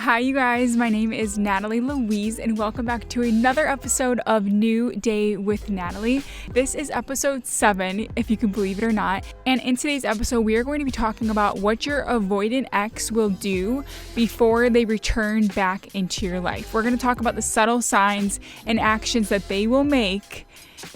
Hi, you guys. My name is Natalie Louise, and welcome back to another episode of New Day with Natalie. This is episode 7, if you can believe it or not. And in today's episode, we are going to be talking about what your avoidant ex will do before they return back into your life. We're going to talk about the subtle signs and actions that they will make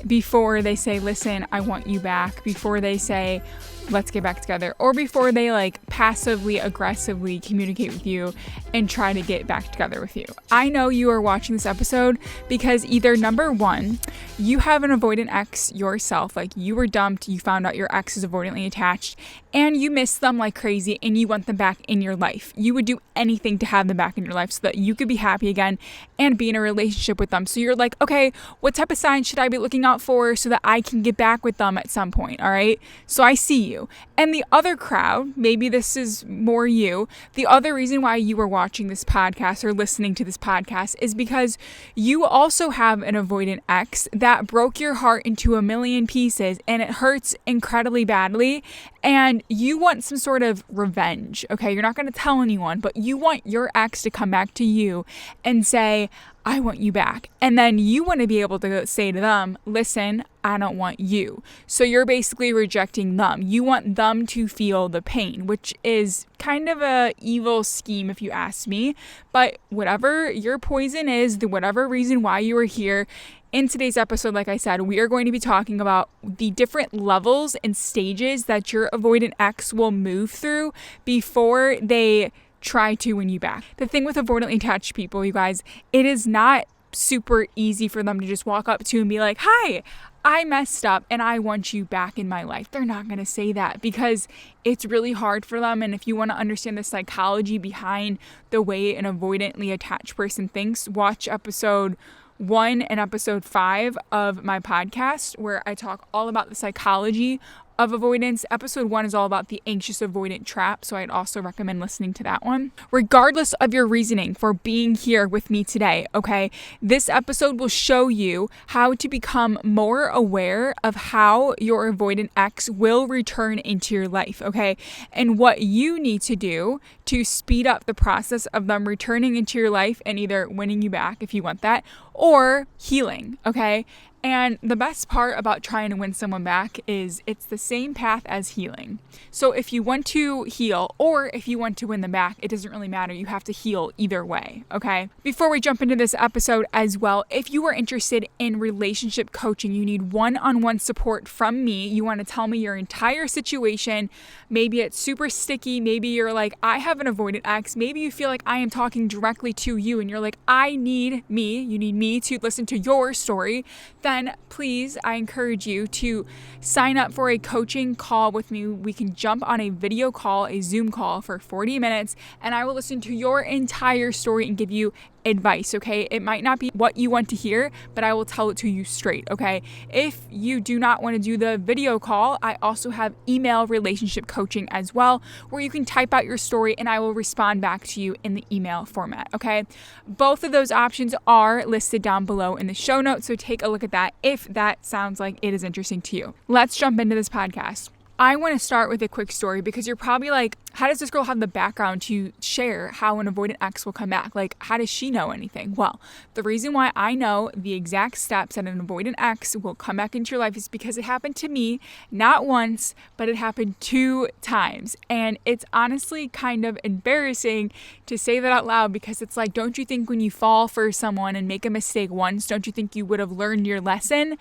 before they say, listen, I want you back, before they say, let's get back together, or before they passively aggressively communicate with you and try to get back together with you. I know you are watching this episode because either number one, you have an avoidant ex yourself, like you were dumped, you found out your ex is avoidantly attached, and you miss them like crazy and you want them back in your life. You would do anything to have them back in your life so that you could be happy again and be in a relationship with them. So you're like, okay, what type of signs should I be looking out for so that I can get back with them at some point? All right. So I see you. And the other crowd, maybe this is more you, the other reason why you are watching this podcast or listening to this podcast is because you also have an avoidant ex that broke your heart into a million pieces and it hurts incredibly badly. And you want some sort of revenge, okay? You're not going to tell anyone, but you want your ex to come back to you and say, I want you back. And then you want to be able to say to them, listen, I don't want you. So you're basically rejecting them. You want them to feel the pain, which is kind of a evil scheme if you ask me. But whatever your poison is, whatever reason why you are here, in today's episode, like I said, we are going to be talking about the different levels and stages that your avoidant ex will move through before they try to win you back. The thing with avoidantly attached people, you guys, it is not super easy for them to just walk up to you and be like, hi, I messed up and I want you back in my life. They're not going to say that because it's really hard for them. And if you want to understand the psychology behind the way an avoidantly attached person thinks, watch episode 1 and episode 5 of my podcast where I talk all about the psychology of avoidance. Episode 1 is all about the anxious avoidant trap, so I'd also recommend listening to that one. Regardless of your reasoning for being here with me today, okay, this episode will show you how to become more aware of how your avoidant ex will return into your life, okay, and what you need to do to speed up the process of them returning into your life and either winning you back if you want that or healing, okay? And the best part about trying to win someone back is it's the same path as healing. So if you want to heal or if you want to win them back, it doesn't really matter. You have to heal either way, okay? Before we jump into this episode as well, if you are interested in relationship coaching, you need one-on-one support from me, you want to tell me your entire situation, maybe it's super sticky, maybe you're like, I have an avoidant ex, maybe you feel like I am talking directly to you and you're like, you need me to listen to your story, then please, I encourage you to sign up for a coaching call with me. We can jump on a video call, a Zoom call for 40 minutes, and I will listen to your entire story and give you advice, okay? It might not be what you want to hear, but I will tell it to you straight, okay? If you do not want to do the video call, I also have email relationship coaching as well, where you can type out your story and I will respond back to you in the email format, okay? Both of those options are listed down below in the show notes, so take a look at that if that sounds like it is interesting to you. Let's jump into this podcast. I want to start with a quick story because you're probably like, how does this girl have the background to share how an avoidant ex will come back? Like, how does she know anything? Well, the reason why I know the exact steps that an avoidant ex will come back into your life is because it happened to me, not once, but it happened 2 times. And it's honestly kind of embarrassing to say that out loud because it's like, don't you think when you fall for someone and make a mistake once, don't you think you would have learned your lesson?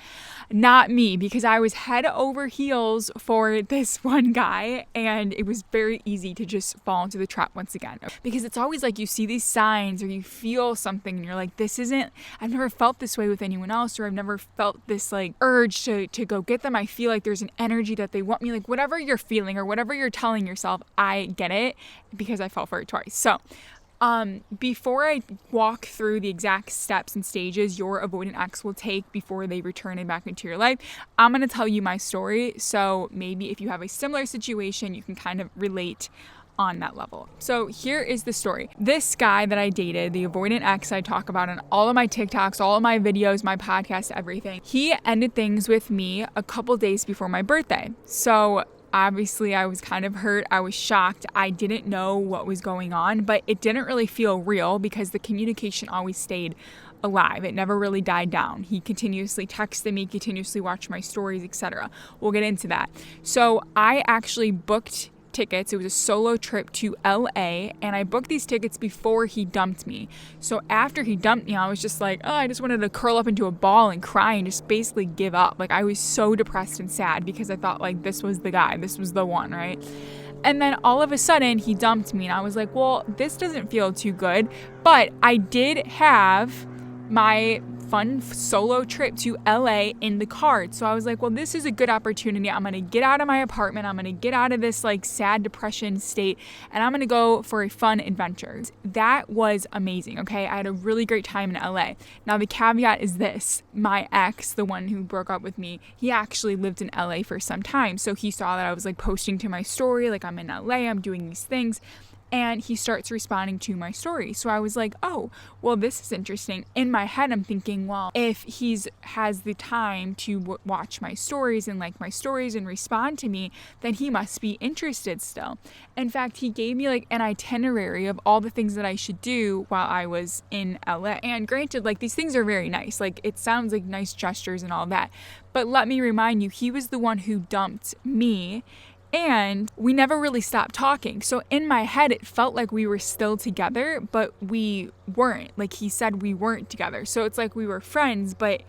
Not me, because I was head over heels for this one guy and it was very easy to just fall into the trap once again. Because it's always like you see these signs or you feel something and you're like, I've never felt this way with anyone else, or I've never felt this like urge to go get them. I feel like there's an energy that they want me, like whatever you're feeling or whatever you're telling yourself, I get it because I fell for it twice. So before I walk through the exact steps and stages your avoidant ex will take before they return it back into your life, I'm going to tell you my story. So maybe if you have a similar situation, you can kind of relate on that level. So here is the story. This guy that I dated, the avoidant ex I talk about on all of my TikToks, all of my videos, my podcast, everything, he ended things with me a couple days before my birthday. So Obviously, I was kind of hurt. I was shocked. I didn't know what was going on, but it didn't really feel real because the communication always stayed alive. It never really died down. He continuously texted me, continuously watched my stories, etc. We'll get into that. So I actually booked tickets. It was a solo trip to LA, and I booked these tickets before he dumped me. So after he dumped me, I was just like, oh, I just wanted to curl up into a ball and cry and just basically give up. Like, I was so depressed and sad because I thought like this was the guy, this was the one, right? And then all of a sudden he dumped me, and I was like, well, this doesn't feel too good. But I did have my fun solo trip to LA in the card. So I was like, well, this is a good opportunity. I'm going to get out of my apartment. I'm going to get out of this like sad depression state, and I'm going to go for a fun adventure. That was amazing. Okay. I had a really great time in LA. Now the caveat is this: my ex, the one who broke up with me, he actually lived in LA for some time. So he saw that I was like posting to my story, like I'm in LA, I'm doing these things. And he starts responding to my story. So I was like, oh, well, this is interesting. In my head, I'm thinking, well, if he's has the time to watch my stories and like my stories and respond to me, then he must be interested still. In fact, he gave me like an itinerary of all the things that I should do while I was in LA. And granted, like these things are very nice. Like it sounds like nice gestures and all that. But let me remind you, he was the one who dumped me. And we never really stopped talking. So in my head, it felt like we were still together, but we weren't. Like he said we weren't together. So it's like we were friends, but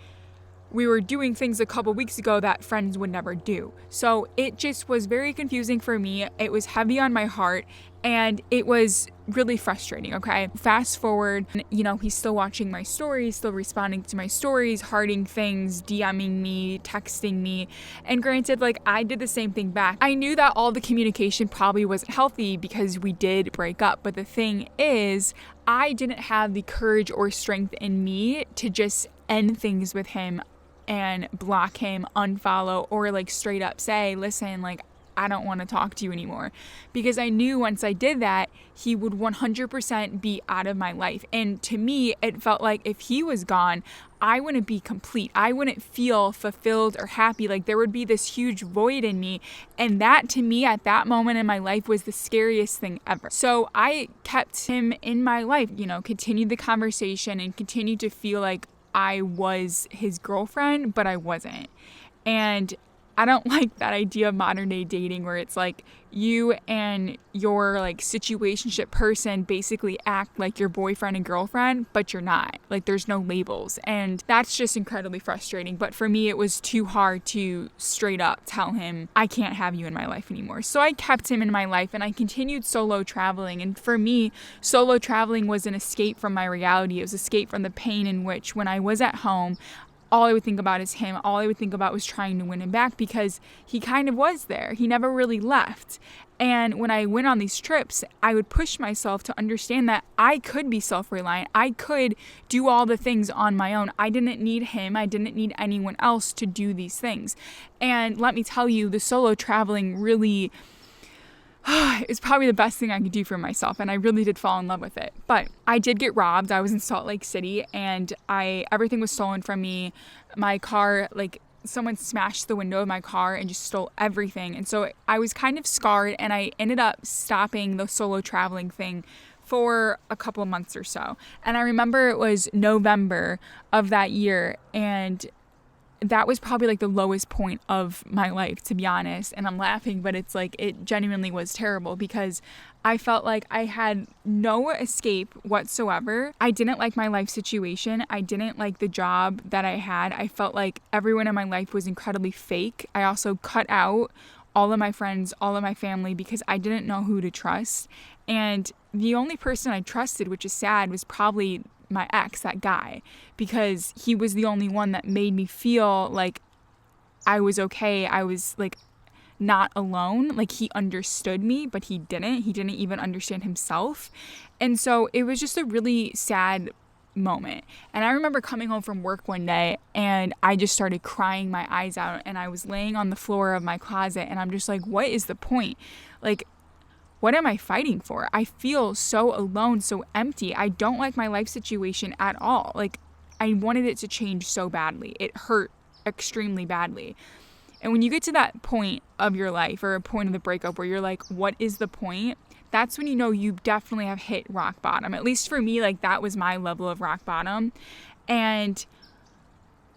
we were doing things a couple weeks ago that friends would never do. So it just was very confusing for me. It was heavy on my heart, and it was really frustrating, okay? Fast forward, you know, he's still watching my stories, still responding to my stories, hearting things, DMing me, texting me. And granted, like I did the same thing back. I knew that all the communication probably wasn't healthy because we did break up. But the thing is, I didn't have the courage or strength in me to just end things with him and block him, unfollow, or like straight up say, listen, like I don't want to talk to you anymore. Because I knew once I did that, he would 100% be out of my life. And to me, it felt like if he was gone, I wouldn't be complete. I wouldn't feel fulfilled or happy. Like there would be this huge void in me. And that to me at that moment in my life was the scariest thing ever. So I kept him in my life, you know, continued the conversation and continued to feel like I was his girlfriend, but I wasn't. And I don't like that idea of modern day dating where it's like you and your like situationship person basically act like your boyfriend and girlfriend, but you're not. Like there's no labels, and that's just incredibly frustrating. But for me, it was too hard to straight up tell him I can't have you in my life anymore. So I kept him in my life, and I continued solo traveling. And for me, solo traveling was an escape from my reality. It was escape from the pain in which when I was at home, all I would think about is him. All I would think about was trying to win him back because he kind of was there. He never really left. And when I went on these trips, I would push myself to understand that I could be self-reliant. I could do all the things on my own. I didn't need him. I didn't need anyone else to do these things. And let me tell you, the solo traveling really is probably the best thing I could do for myself, and I really did fall in love with it. But I did get robbed. I was in Salt Lake City, and everything was stolen from me. My car, like someone smashed the window of my car and just stole everything. And so I was kind of scarred, and I ended up stopping the solo traveling thing for a couple of months or so. And I remember it was November of that year, and that was probably like the lowest point of my life, to be honest. And I'm laughing, but it's like it genuinely was terrible because I felt like I had no escape whatsoever. I didn't like my life situation. I didn't like the job that I had. I felt like everyone in my life was incredibly fake. I also cut out all of my friends, all of my family, because I didn't know who to trust. And the only person I trusted, which is sad, was probably my ex, that guy, because he was the only one that made me feel like I was okay. I was like not alone. Like he understood me, but he didn't even understand himself. And so it was just a really sad moment. And I remember coming home from work one day and I just started crying my eyes out, and I was laying on the floor of my closet, and I'm just like, what is the point? Like, what am I fighting for? I feel so alone, so empty. I don't like my life situation at all. Like, I wanted it to change so badly. It hurt extremely badly. And when you get to that point of your life or a point of the breakup where you're like, what is the point? That's when you know you definitely have hit rock bottom. At least for me, like that was my level of rock bottom. And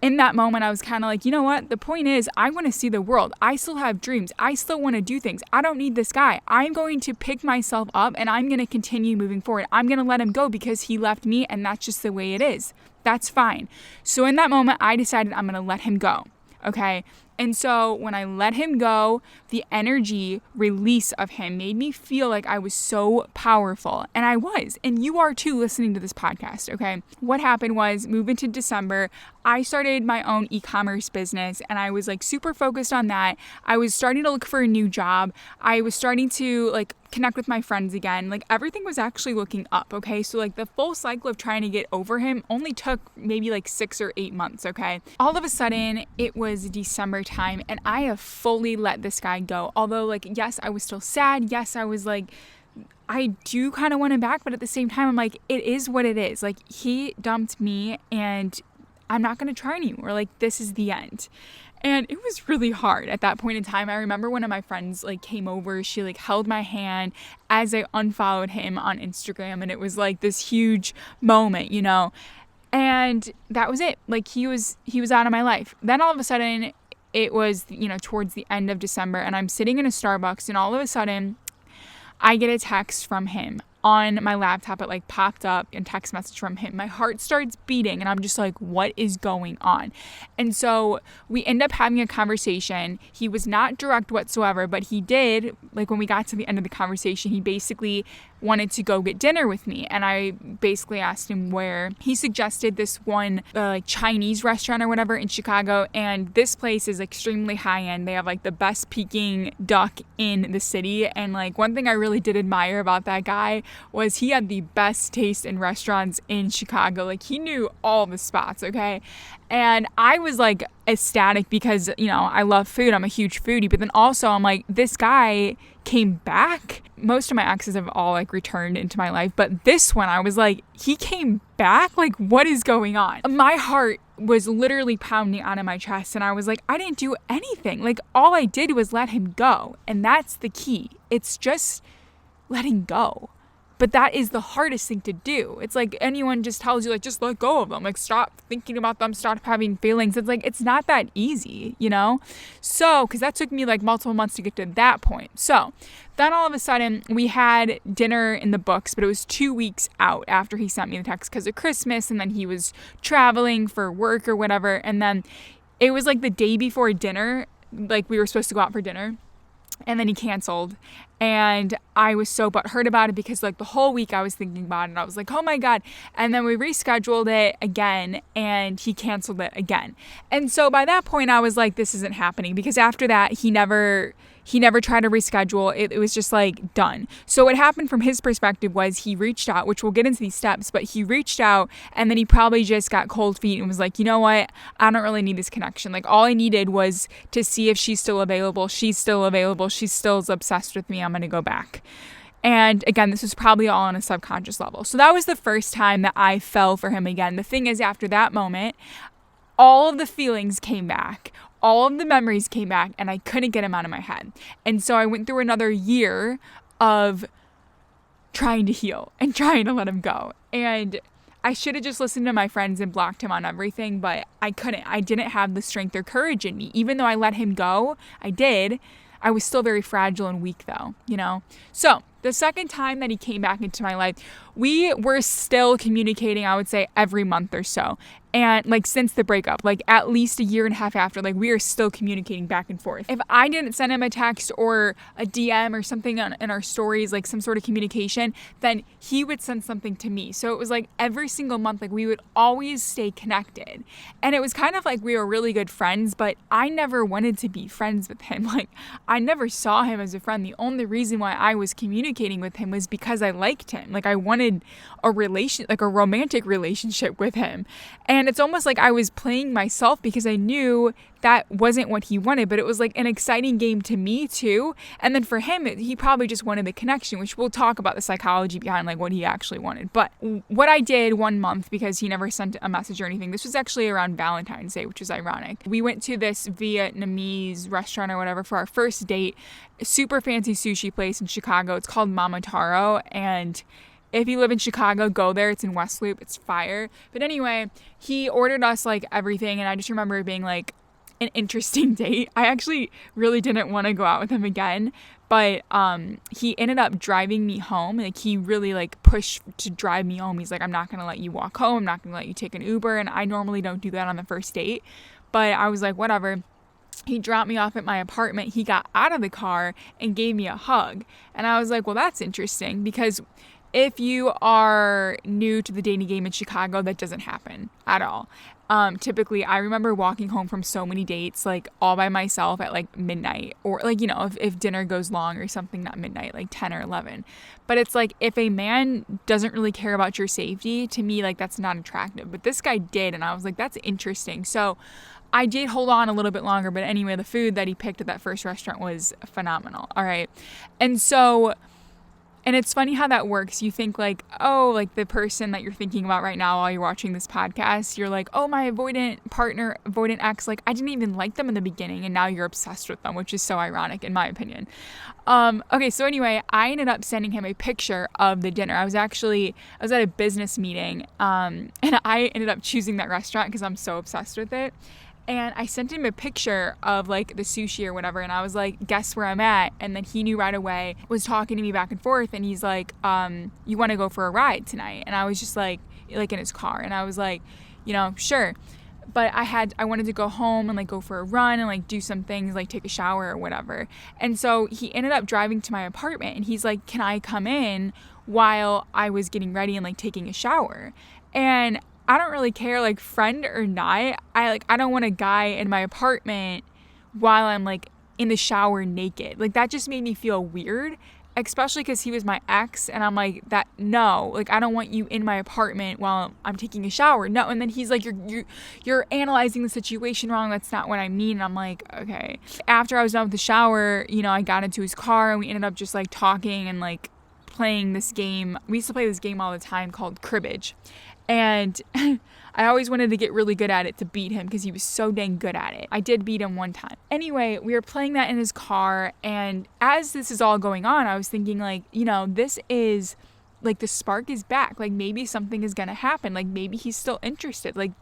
in that moment, I was kind of like, you know what? The point is, I want to see the world. I still have dreams. I still want to do things. I don't need this guy. I'm going to pick myself up and I'm going to continue moving forward. I'm going to let him go because he left me and that's just the way it is. That's fine. So in that moment, I decided I'm going to let him go. Okay. And so when I let him go, the energy release of him made me feel like I was so powerful. And I was. And you are too listening to this podcast, okay? What happened was, move into December, I started my own e-commerce business and I was like super focused on that. I was starting to look for a new job. I was starting to like connect with my friends again. Like everything was actually looking up, okay? So like the full cycle of trying to get over him only took maybe like 6 or 8 months, okay? All of a sudden, it was December time and I have fully let this guy go. Although like, yes, I was still sad. Yes, I was like, I do kind of want him back, but at the same time, I'm like, it is what it is. Like he dumped me and I'm not going to try anymore. Like this is the end. And it was really hard at that point in time. I remember one of my friends like came over, she like held my hand as I unfollowed him on Instagram. And it was like this huge moment, you know, and that was it. Like he was out of my life. Then all of a sudden it was, you know, towards the end of December and I'm sitting in a Starbucks and all of a sudden I get a text from him on my laptop. It like popped up and text message from him. My heart starts beating and I'm just like, what is going on? And so we end up having a conversation. He was not direct whatsoever, but he did, like when we got to the end of the conversation, he basically wanted to go get dinner with me. And I basically asked him where. He suggested this one like Chinese restaurant or whatever in Chicago. And this place is extremely high end. They have like the best Peking duck in the city. And like one thing I really did admire about that guy was he had the best taste in restaurants in Chicago. Like he knew all the spots, okay? And I was like ecstatic because, you know, I love food. I'm a huge foodie. But then also I'm like, this guy came back. Most of my exes have all like returned into my life. But this one, I was like, he came back? Like, what is going on? My heart was literally pounding out of my chest. And I was like, I didn't do anything. Like, all I did was let him go. And that's the key. It's just letting go. But that is the hardest thing to do. It's like anyone just tells you, like, just let go of them. Like, stop thinking about them. Stop having feelings. It's like, it's not that easy, you know? So, because that took me like multiple months to get to that point. So then all of a sudden we had dinner in the books, but it was 2 weeks out after he sent me the text because of Christmas. And then he was traveling for work or whatever. And then it was like the day before dinner, like we were supposed to go out for dinner. And then he canceled. And I was so butthurt about it because like the whole week I was thinking about it. I was like, oh my God. And then we rescheduled it again and he canceled it again. And so by that point I was like, this isn't happening, because after that he never tried to reschedule. It was just like done. So what happened from his perspective was he reached out, which we'll get into these steps, but he reached out and then he probably just got cold feet and was like, you know what? I don't really need this connection. Like all I needed was to see if she's still available. She's still available. She still is obsessed with me. I'm going to go back. And again, this was probably all on a subconscious level. So that was the first time that I fell for him again. The thing is, after that moment, all of the feelings came back. All of the memories came back and I couldn't get him out of my head. And so I went through another year of trying to heal and trying to let him go. And I should have just listened to my friends and blocked him on everything, but I couldn't. I didn't have the strength or courage in me. Even though I let him go, I did. I was still very fragile and weak though, you know? So the second time that he came back into my life, we were still communicating, I would say, every month or so. And like since the breakup, like at least a year and a half after, like we are still communicating back and forth. If I didn't send him a text or a DM or something in our stories, like some sort of communication, then he would send something to me. So it was like every single month, like we would always stay connected. And it was kind of like we were really good friends, but I never wanted to be friends with him. Like I never saw him as a friend. The only reason why I was communicating with him was because I liked him. Like I wanted a relation, like a romantic relationship with him. And it's almost like I was playing myself because I knew that wasn't what he wanted, but it was like an exciting game to me too. And then for him, he probably just wanted the connection, which we'll talk about the psychology behind like what he actually wanted. But what I did 1 month, because he never sent a message or anything, this was actually around Valentine's Day, which is ironic. We went to this Vietnamese restaurant or whatever for our first date, a super fancy sushi place in Chicago. It's called Mama Taro, and if you live in Chicago, go there. It's in West Loop. It's fire. But anyway, he ordered us like everything, and I just remember it being like an interesting date. I actually really didn't want to go out with him again, but he ended up driving me home. Like he really like pushed to drive me home. He's like, I'm not going to let you walk home. I'm not going to let you take an Uber. And I normally don't do that on the first date, but I was like, whatever. He dropped me off at my apartment. He got out of the car and gave me a hug. And I was like, well, that's interesting, because if you are new to the dating game in Chicago, that doesn't happen at all. Typically, I remember walking home from so many dates, like all by myself at like midnight, or like, you know, if dinner goes long or something, not midnight, like 10 or 11. But it's like, if a man doesn't really care about your safety, to me, like that's not attractive. But this guy did. And I was like, that's interesting. So I did hold on a little bit longer. But anyway, the food that he picked at that first restaurant was phenomenal. All right. And it's funny how that works. You think like, oh, like the person that you're thinking about right now while you're watching this podcast, you're like, oh, my avoidant partner, avoidant ex, like I didn't even like them in the beginning, and now you're obsessed with them, which is so ironic in my opinion. Okay, so anyway, I ended up sending him a picture of the dinner. I was at a business meeting, and I ended up choosing that restaurant because I'm so obsessed with it. And I sent him a picture of like the sushi or whatever. And I was like, guess where I'm at? And then he knew right away, was talking to me back and forth. And he's like, you want to go for a ride tonight? And I was just like in his car. And I was like, you know, sure. But I wanted to go home and like go for a run and like do some things, like take a shower or whatever. And so he ended up driving to my apartment, and he's like, can I come in while I was getting ready and like taking a shower? And I don't really care, like friend or not. I don't want a guy in my apartment while I'm like in the shower naked. Like that just made me feel weird, especially because he was my ex, and I'm like, that no, like I don't want you in my apartment while I'm taking a shower. No. And then he's like, you're analyzing the situation wrong. That's not what I mean. And I'm like, okay. After I was done with the shower, you know, I got into his car and we ended up just like talking and like playing this game. We used to play this game all the time called cribbage. And I always wanted to get really good at it to beat him because he was so dang good at it. I did beat him one time. Anyway, we were playing that in his car. And as this is all going on, I was thinking like, you know, this is like the spark is back. Like maybe something is going to happen. Like maybe he's still interested. Like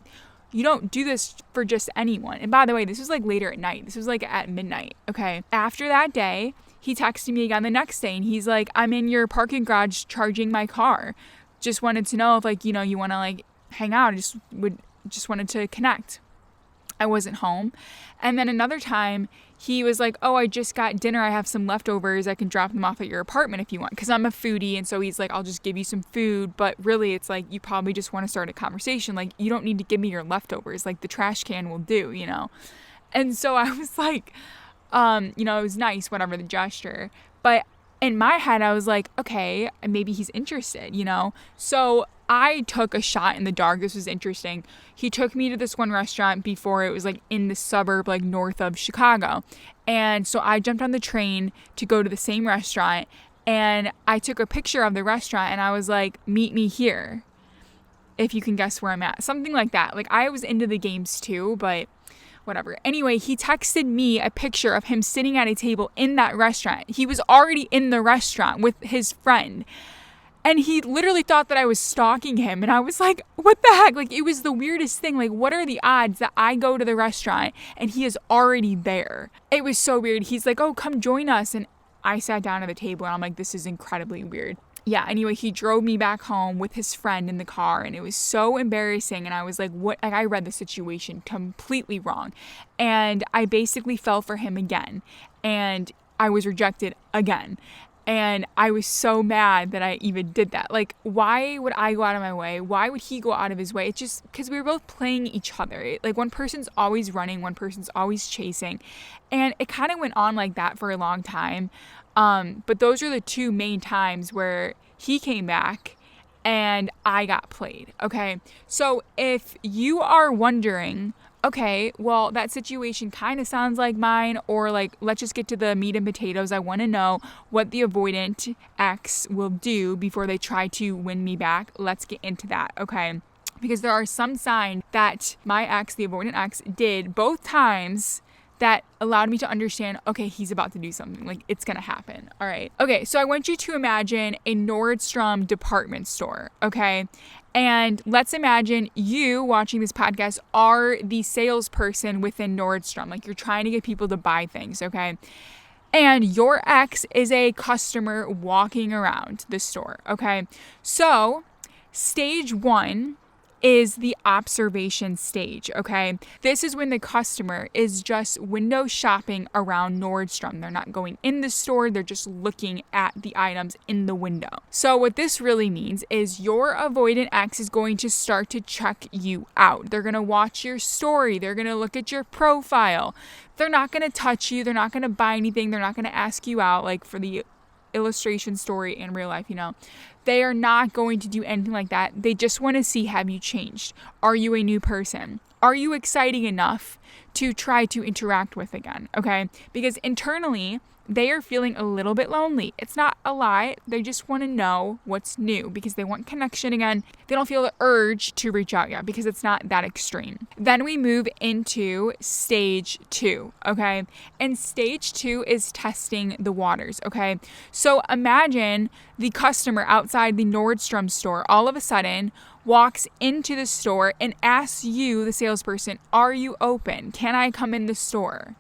you don't do this for just anyone. And by the way, this was like later at night. This was like at midnight. Okay. After that day, he texted me again the next day and he's like, I'm in your parking garage charging my car. Just wanted to know if like, you know, you want to like hang out. Just wanted to connect. I wasn't home. And then another time he was like, oh, I just got dinner. I have some leftovers. I can drop them off at your apartment if you want. Cause I'm a foodie. And so he's like, I'll just give you some food. But really it's like, you probably just want to start a conversation. Like you don't need to give me your leftovers. Like the trash can will do, you know? And so I was like, you know, it was nice, whatever the gesture, but in my head, I was like, okay, maybe he's interested, you know? So I took a shot in the dark. This was interesting. He took me to this one restaurant before it was like in the suburb, like north of Chicago. And so I jumped on the train to go to the same restaurant, and I took a picture of the restaurant and I was like, meet me here if you can guess where I'm at. Something like that. Like I was into the games too, but whatever. Anyway, he texted me a picture of him sitting at a table in that restaurant. He was already in the restaurant with his friend. And he literally thought that I was stalking him. And I was like, what the heck? Like, it was the weirdest thing. Like, what are the odds that I go to the restaurant and he is already there? It was so weird. He's like, oh, come join us. And I sat down at the table and I'm like, this is incredibly weird. Yeah, anyway, he drove me back home with his friend in the car, and it was so embarrassing. And I was like, what? Like, I read the situation completely wrong. And I basically fell for him again. And I was rejected again. And I was so mad that I even did that. Like, why would I go out of my way? Why would he go out of his way? It's just because we were both playing each other. Like, one person's always running, one person's always chasing. And it kind of went on like that for a long time. But those are the two main times where he came back and I got played. Okay. So if you are wondering, okay, well, that situation kind of sounds like mine, or like, let's just get to the meat and potatoes. I want to know what the avoidant ex will do before they try to win me back. Let's get into that. Okay. Because there are some signs that my ex, the avoidant ex, did both times that allowed me to understand, okay, he's about to do something. Like, it's going to happen. All right. Okay. So I want you to imagine a Nordstrom department store. Okay. And let's imagine you watching this podcast are the salesperson within Nordstrom. Like, you're trying to get people to buy things. Okay. And your ex is a customer walking around the store. Okay. So stage 1 is the observation stage, okay? This is when the customer is just window shopping around Nordstrom. They're not going in the store, they're just looking at the items in the window. So what this really means is your avoidant ex is going to start to check you out. They're gonna watch your story, they're gonna look at your profile. They're not gonna touch you, they're not gonna buy anything, they're not gonna ask you out, like for the illustration story in real life, They are not going to do anything like that. They just want to see, have you changed? Are you a new person? Are you exciting enough to try to interact with again? Okay. Because internally, they are feeling a little bit lonely. It's not a lie. They just want to know what's new because they want connection again. They don't feel the urge to reach out yet because it's not that extreme. Then we move into stage 2, okay? And stage 2 is testing the waters, okay? So imagine the customer outside the Nordstrom store all of a sudden walks into the store and asks you, the salesperson, are you open? Can I come in the store?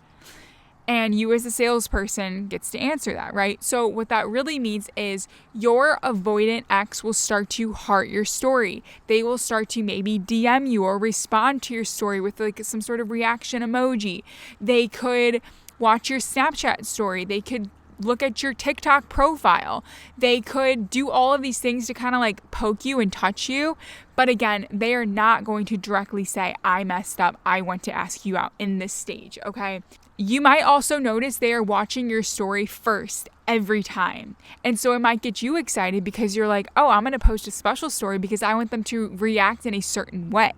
And you as a salesperson gets to answer that, right? So what that really means is your avoidant ex will start to heart your story. They will start to maybe DM you or respond to your story with like some sort of reaction emoji. They could watch your Snapchat story. They could look at your TikTok profile. They could do all of these things to kind of like poke you and touch you. But again, they are not going to directly say, I messed up. I want to ask you out in this stage, okay? You might also notice they are watching your story first every time. And so it might get you excited because you're like, oh, I'm going to post a special story because I want them to react in a certain way.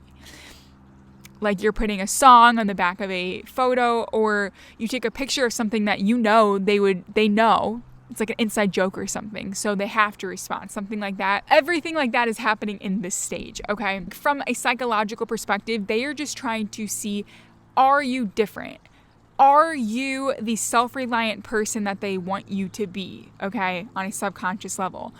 Like you're putting a song on the back of a photo, or you take a picture of something that they know. It's like an inside joke or something. So they have to respond, something like that. Everything like that is happening in this stage, okay? From a psychological perspective, they are just trying to see, are you different? Are you the self-reliant person that they want you to be, okay, on a subconscious level?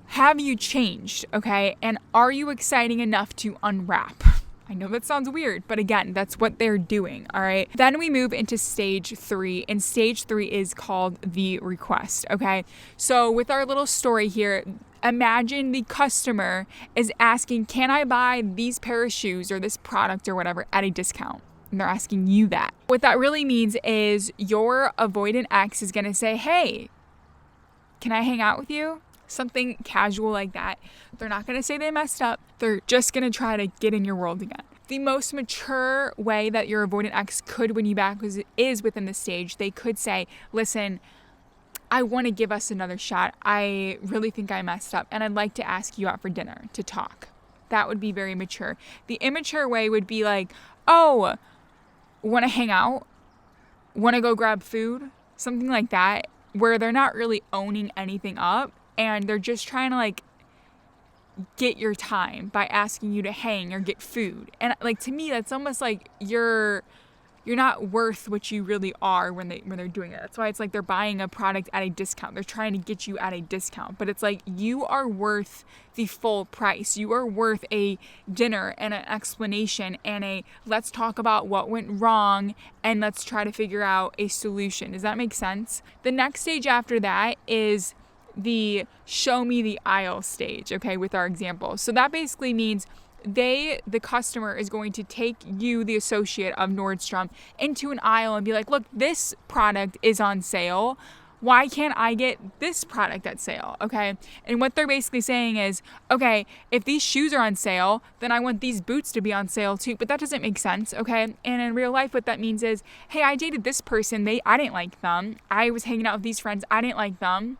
Have you changed, okay? And are you exciting enough to unwrap? I know that sounds weird, but again, that's what they're doing, all right? Then we move into stage 3, and stage 3 is called the request, okay? So with our little story here, imagine the customer is asking, can I buy these pair of shoes or this product or whatever at a discount? And they're asking you that. What that really means is your avoidant ex is going to say, hey, can I hang out with you? Something casual like that. They're not going to say they messed up. They're just going to try to get in your world again. The most mature way that your avoidant ex could win you back is within the stage. They could say, listen, I want to give us another shot. I really think I messed up and I'd like to ask you out for dinner to talk. That would be very mature. The immature way would be like, oh, want to hang out? Want to go grab food? Something like that, where they're not really owning anything up and they're just trying to like get your time by asking you to hang or get food. And like, to me, that's almost like you're not worth what you really are when they're doing it. That's why it's like they're buying a product at a discount. They're trying to get you at a discount, but it's like you are worth the full price. You are worth a dinner and an explanation and a let's talk about what went wrong and let's try to figure out a solution. Does that make sense? The next stage after that is the show me the aisle stage, okay, with our example. So that basically means the customer is going to take you, the associate of Nordstrom, into an aisle and be like, look, this product is on sale. Why can't I get this product at sale? Okay. And what they're basically saying is, okay, if these shoes are on sale, then I want these boots to be on sale too. But that doesn't make sense. Okay. And in real life, what that means is, hey, I dated this person. I didn't like them. I was hanging out with these friends. I didn't like them.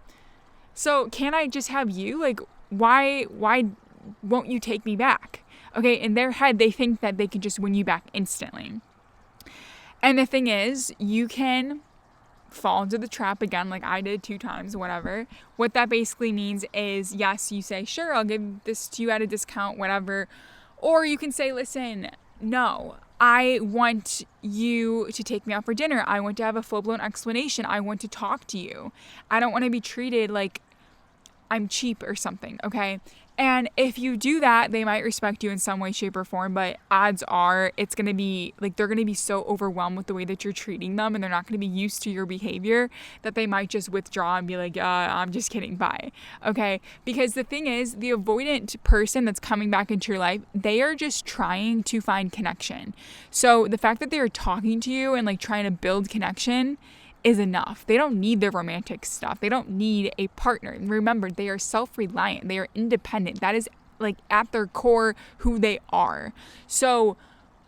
So can I just have you? Like, why won't you take me back? Okay, in their head, they think that they can just win you back instantly. And the thing is, you can fall into the trap again, like I did 2 times, whatever. What that basically means is, yes, you say, sure, I'll give this to you at a discount, whatever. Or you can say, listen, no, I want you to take me out for dinner. I want to have a full-blown explanation. I want to talk to you. I don't want to be treated like I'm cheap or something, okay? And if you do that, they might respect you in some way, shape, or form, but odds are it's going to be, like, they're going to be so overwhelmed with the way that you're treating them, and they're not going to be used to your behavior, that they might just withdraw and be like, I'm just kidding, bye, okay? Because the thing is, the avoidant person that's coming back into your life, they are just trying to find connection. So the fact that they're talking to you and, like, trying to build connection is enough. They don't need the romantic stuff. They don't need a partner. Remember, they are self-reliant. They are independent. That is, like, at their core who they are. So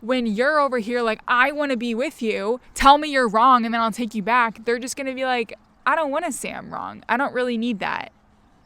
when you're over here like, I want to be with you, tell me you're wrong and then I'll take you back, they're just going to be like, I don't want to say I'm wrong. I don't really need that.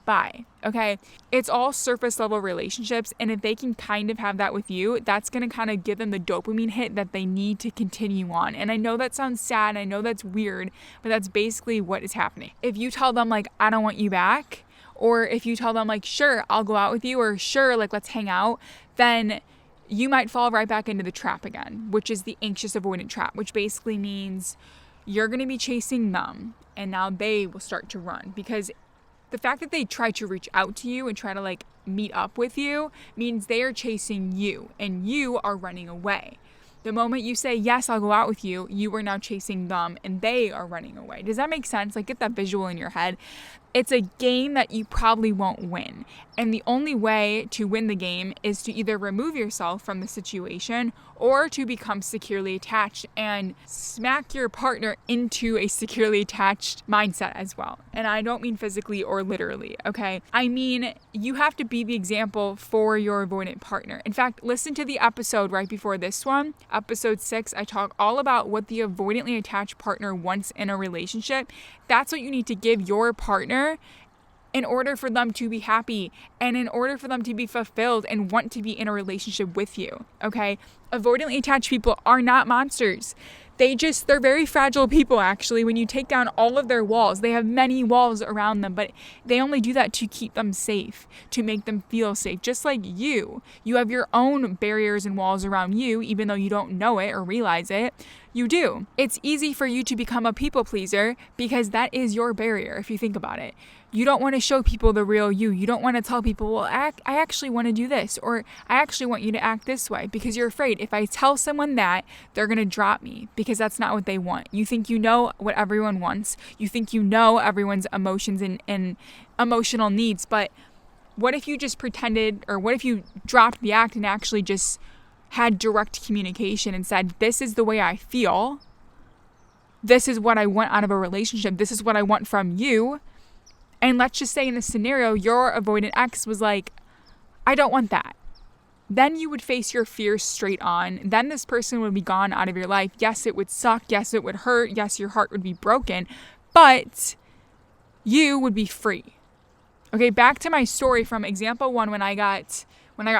Bye. Okay. It's all surface level relationships. And if they can kind of have that with you, that's going to kind of give them the dopamine hit that they need to continue on. And I know that sounds sad. I know that's weird, but that's basically what is happening. If you tell them like, I don't want you back, or if you tell them like, sure, I'll go out with you, or sure, like, let's hang out, then you might fall right back into the trap again, which is the anxious avoidant trap, which basically means you're going to be chasing them and now they will start to run, because the fact that they try to reach out to you and try to like meet up with you means they are chasing you and you are running away. The moment you say, yes, I'll go out with you, you are now chasing them and they are running away. Does that make sense? Like, get that visual in your head. It's a game that you probably won't win. And the only way to win the game is to either remove yourself from the situation or to become securely attached and smack your partner into a securely attached mindset as well. And I don't mean physically or literally, okay? I mean, you have to be the example for your avoidant partner. In fact, listen to the episode right before this one, episode 6. I talk all about what the avoidantly attached partner wants in a relationship. That's what you need to give your partner in order for them to be happy and in order for them to be fulfilled and want to be in a relationship with you, okay? Avoidantly attached people are not monsters. They're very fragile people, actually. When you take down all of their walls, they have many walls around them, but they only do that to keep them safe, to make them feel safe. Just like you have your own barriers and walls around you, even though you don't know it or realize it. You do. It's easy for you to become a people pleaser because that is your barrier, if you think about it. You don't want to show people the real you. You don't want to tell people, well, I actually want to do this, or I actually want you to act this way, because you're afraid if I tell someone that, they're going to drop me, because that's not what they want. You think you know what everyone wants. You think you know everyone's emotions and emotional needs, but what if you just pretended, or what if you dropped the act and actually just had direct communication and said, this is the way I feel. This is what I want out of a relationship. This is what I want from you. And let's just say in this scenario, your avoidant ex was like, I don't want that. Then you would face your fears straight on. Then this person would be gone out of your life. Yes, it would suck. Yes, it would hurt. Yes, your heart would be broken. But you would be free. Okay, back to my story from example 1 when I got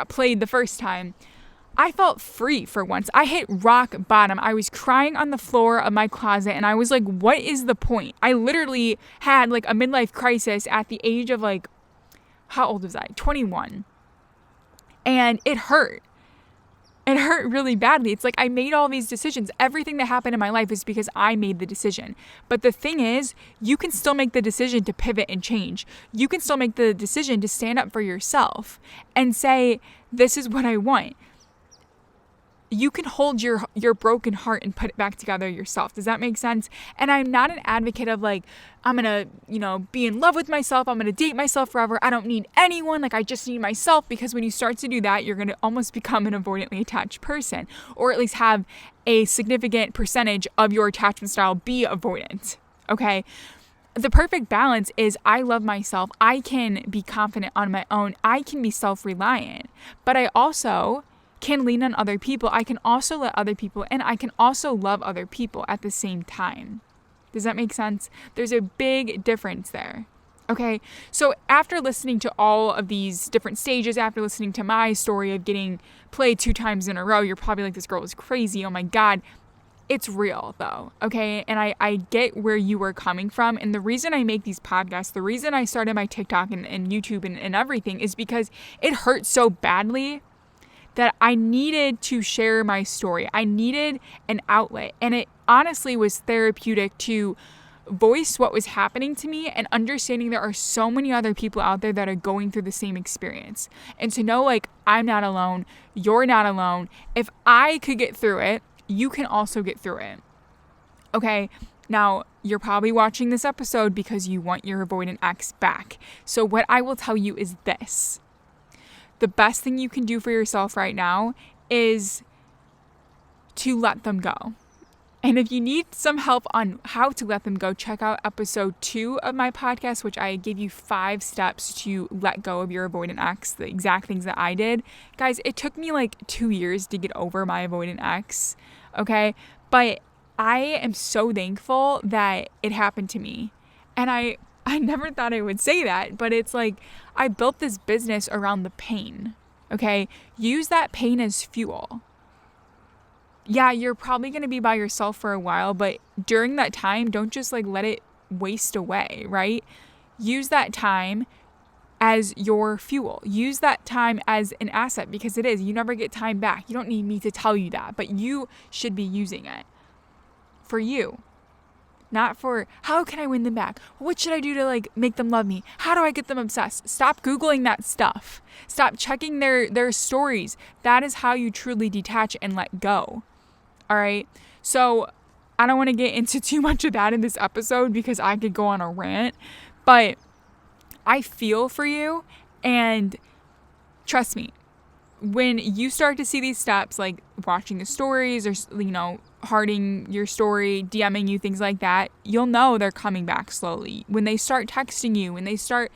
played the first time. I felt free for once. I hit rock bottom. I was crying on the floor of my closet and I was like, what is the point? I literally had like a midlife crisis at the age of like, how old was I? 21. And it hurt. It hurt really badly. It's like I made all these decisions. Everything that happened in my life is because I made the decision. But the thing is, you can still make the decision to pivot and change. You can still make the decision to stand up for yourself and say, this is what I want. You can hold your broken heart and put it back together yourself. Does that make sense? And I'm not an advocate of like, I'm going to, be in love with myself. I'm going to date myself forever. I don't need anyone. Like, I just need myself. Because when you start to do that, you're going to almost become an avoidantly attached person, or at least have a significant percentage of your attachment style be avoidant. Okay. The perfect balance is I love myself. I can be confident on my own. I can be self-reliant, but I also can lean on other people. I can also let other people, and I can also love other people at the same time. Does that make sense? There's a big difference there. Okay, so after listening to all of these different stages, after listening to my story of getting played 2 times in a row, you're probably like, this girl is crazy. Oh my God. It's real though, okay? And I get where you were coming from. And the reason I make these podcasts, the reason I started my TikTok and YouTube and everything is because it hurt so badly that I needed to share my story. I needed an outlet. And it honestly was therapeutic to voice what was happening to me and understanding there are so many other people out there that are going through the same experience. And to know like, I'm not alone, you're not alone. If I could get through it, you can also get through it. Okay, now you're probably watching this episode because you want your avoidant ex back. So what I will tell you is this. The best thing you can do for yourself right now is to let them go. And if you need some help on how to let them go, check out episode 2 of my podcast, which I gave you 5 steps to let go of your avoidant ex, the exact things that I did. Guys, it took me like 2 years to get over my avoidant ex, okay? But I am so thankful that it happened to me. And I never thought I would say that, but it's like I built this business around the pain, okay? Use that pain as fuel. Yeah, you're probably going to be by yourself for a while, but during that time, don't just like let it waste away, right? Use that time as your fuel. Use that time as an asset because it is. You never get time back. You don't need me to tell you that, but you should be using it for you. Not for, how can I win them back? What should I do to like make them love me? How do I get them obsessed? Stop Googling that stuff. Stop checking their stories. That is how you truly detach and let go. All right. So I don't want to get into too much of that in this episode because I could go on a rant, but I feel for you. And trust me, when you start to see these steps, like watching the stories or, hearting your story, DMing you, things like that, you'll know they're coming back slowly. When they start texting you, when they start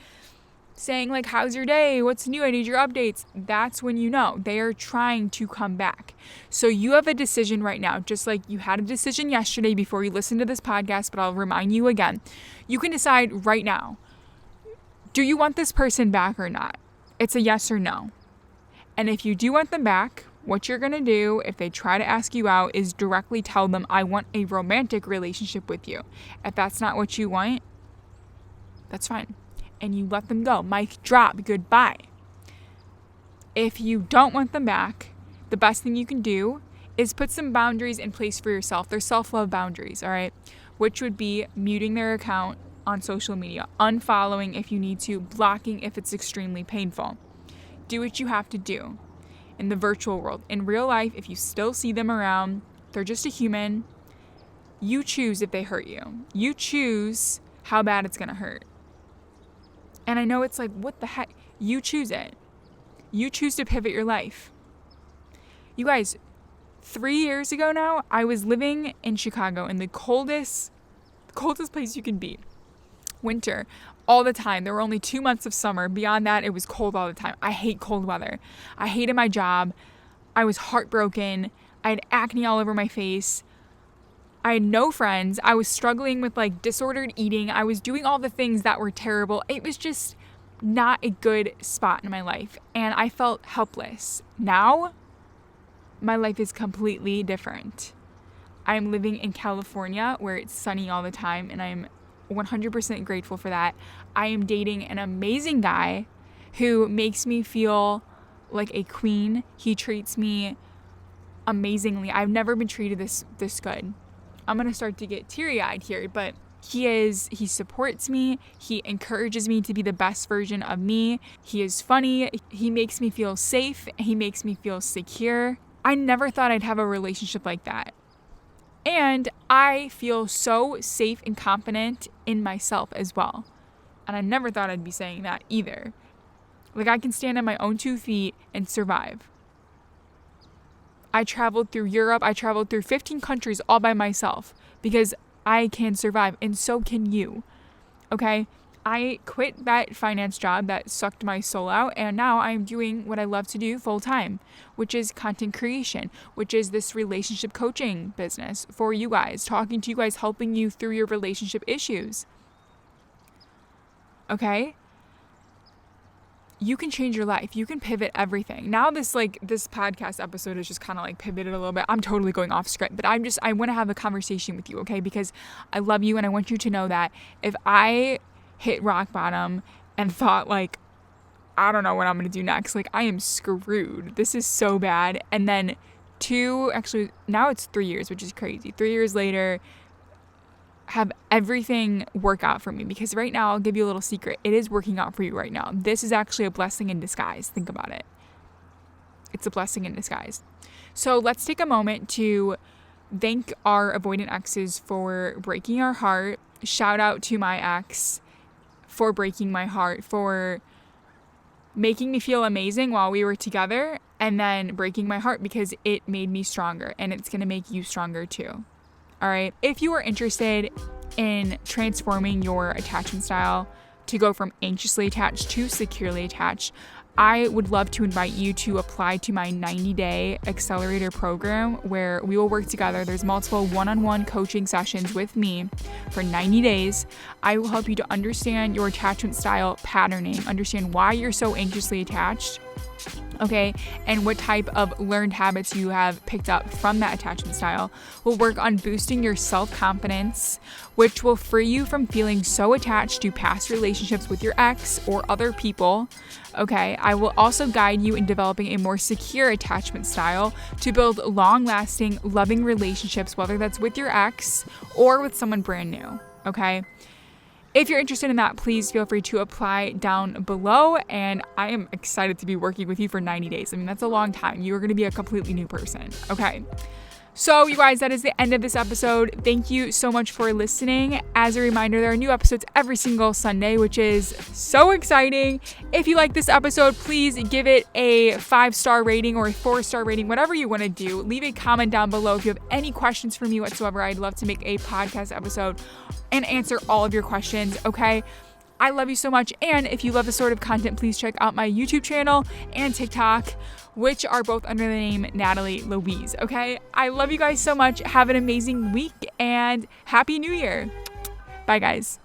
saying like, how's your day? What's new? I need your updates. That's when you know they are trying to come back. So you have a decision right now, just like you had a decision yesterday before you listened to this podcast, but I'll remind you again. You can decide right now, do you want this person back or not? It's a yes or no. And if you do want them back, what you're going to do if they try to ask you out is directly tell them, I want a romantic relationship with you. If that's not what you want, that's fine. And you let them go. Mic drop. Goodbye. If you don't want them back, the best thing you can do is put some boundaries in place for yourself. They're self-love boundaries, all right? Which would be muting their account on social media, unfollowing if you need to, blocking if it's extremely painful. Do what you have to do in the virtual world. In real life, if you still see them around, they're just a human. You choose if they hurt you. You choose how bad it's going to hurt. And I know it's like, what the heck? You choose it. You choose to pivot your life. You guys, 3 years ago now, I was living in Chicago in the coldest place you can be. Winter, all the time. There were only 2 months of summer. Beyond that, it was cold all the time. I hate cold weather. I hated my job. I was heartbroken. I had acne all over my face. I had no friends. I was struggling with like disordered eating. I was doing all the things that were terrible. It was just not a good spot in my life. And I felt helpless. Now, my life is completely different. I'm living in California where it's sunny all the time, and I'm 100% grateful for that. I am dating an amazing guy who makes me feel like a queen. He treats me amazingly. I've never been treated this good. I'm going to start to get teary-eyed here, but he supports me. He encourages me to be the best version of me. He is funny. He makes me feel safe. He makes me feel secure. I never thought I'd have a relationship like that. And I feel so safe and confident in myself as well. And I never thought I'd be saying that either. Like, I can stand on my own 2 feet and survive. I traveled through Europe. I traveled through 15 countries all by myself because I can survive, and so can you. Okay? I quit that finance job that sucked my soul out, and now I'm doing what I love to do full time, which is content creation, which is this relationship coaching business for you guys, talking to you guys, helping you through your relationship issues. okay? You can change your life. You can pivot everything. Now this podcast episode is just kind of like pivoted a little bit. I'm totally going off script, but I want to have a conversation with you, okay? Because I love you and I want you to know that if I hit rock bottom and thought like, I don't know what I'm going to do next, like I am screwed. This is so bad. And then now it's 3 years, which is crazy. 3 years later, have everything work out for me, because right now, I'll give you a little secret. It is working out for you right now. This is actually a blessing in disguise. Think about it. It's a blessing in disguise. So let's take a moment to thank our avoidant exes for breaking our heart. Shout out to my ex for breaking my heart, for making me feel amazing while we were together, and then breaking my heart because it made me stronger, and it's going to make you stronger too. All right. If you are interested in transforming your attachment style to go from anxiously attached to securely attached, I would love to invite you to apply to my 90-day accelerator program where we will work together. There's multiple one-on-one coaching sessions with me for 90 days. I will help you to understand your attachment style patterning, understand why you're so anxiously attached, okay, and what type of learned habits you have picked up from that attachment style. We'll work on boosting your self-confidence, which will free you from feeling so attached to past relationships with your ex or other people, okay? I will also guide you in developing a more secure attachment style to build long-lasting, loving relationships, whether that's with your ex or with someone brand new, okay? If you're interested in that, please feel free to apply down below, and I am excited to be working with you for 90 days. I mean, that's a long time. You are going to be a completely new person, okay? So, you guys, that is the end of this episode. Thank you so much for listening. As a reminder, there are new episodes every single Sunday, which is so exciting. If you like this episode, please give it a 5-star rating or a 4-star rating, whatever you want to do. Leave a comment down below if you have any questions for me whatsoever. I'd love to make a podcast episode and answer all of your questions, okay? I love you so much. And if you love this sort of content, please check out my YouTube channel and TikTok, which are both under the name Natalie Louise, okay? I love you guys so much. Have an amazing week and Happy New Year. Bye, guys.